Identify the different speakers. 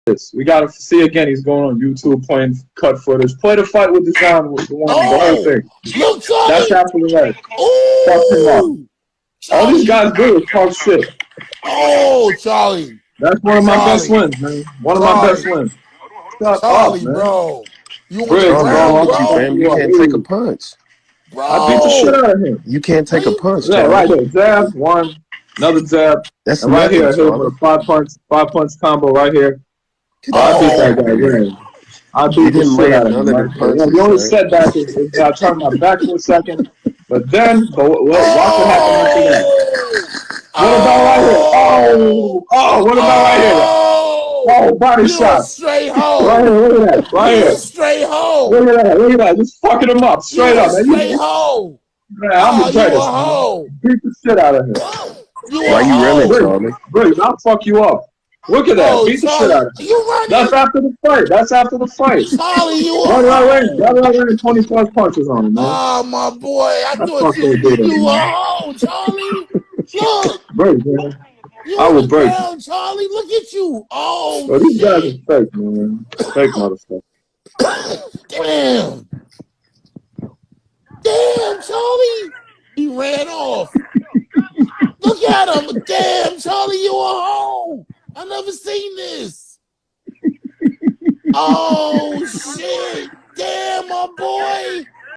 Speaker 1: this. We gotta see again. He's going on YouTube playing cut footage. Play the fight with Design with the whole thing.
Speaker 2: Look, Charlie.
Speaker 1: That's after the red. Fuck him up. All these guys do is talk shit.
Speaker 2: Oh, Charlie.
Speaker 1: That's one of my best wins, man. One of my best wins. Shut
Speaker 2: Charlie,
Speaker 1: up, man.
Speaker 2: bro. You on
Speaker 1: Briggs,
Speaker 2: the ground,
Speaker 1: bro.
Speaker 2: bro?
Speaker 3: You can't take a punch.
Speaker 2: Bro.
Speaker 1: I beat the shit out of him.
Speaker 3: You can't take a punch,
Speaker 1: Yeah,
Speaker 3: Charlie.
Speaker 1: right there. Jab, one. Another jab.
Speaker 3: That's
Speaker 1: and right here, I hit him
Speaker 3: Charlie.
Speaker 1: with a five punch combo right here. I beat that guy, man. I beat the shit out of him. The only setback is that I turned my back for a second. But then, watch what happened after that. What about right here? Oh, what about right here? Oh, body shot.
Speaker 2: Straight home.
Speaker 1: Right here, look at that. Right here.
Speaker 2: Straight home.
Speaker 1: Look at that. Just fucking him up. Straight up, man.
Speaker 2: Straight home.
Speaker 1: Man, I'm the greatest. Beat the shit out of him.
Speaker 3: Why you running, Charlie?
Speaker 1: Briggs, I'll fuck you up. Look at that. Beat the shit out of him.
Speaker 2: You running?
Speaker 1: That's after the fight.
Speaker 2: Charlie, you
Speaker 1: Right range. 20+ punches on him, man.
Speaker 2: Oh, my boy. I thought you were home, Charlie. Look.
Speaker 1: Briggs, man.
Speaker 2: You
Speaker 1: I will break.
Speaker 2: Charlie, look at you. Oh,
Speaker 1: bro, these guys are fake, man. Fake motherfucker.
Speaker 2: Damn. Damn, Charlie. He ran off. Look at him. Damn, Charlie, you are home. I never seen this. Oh, shit. Damn, my boy.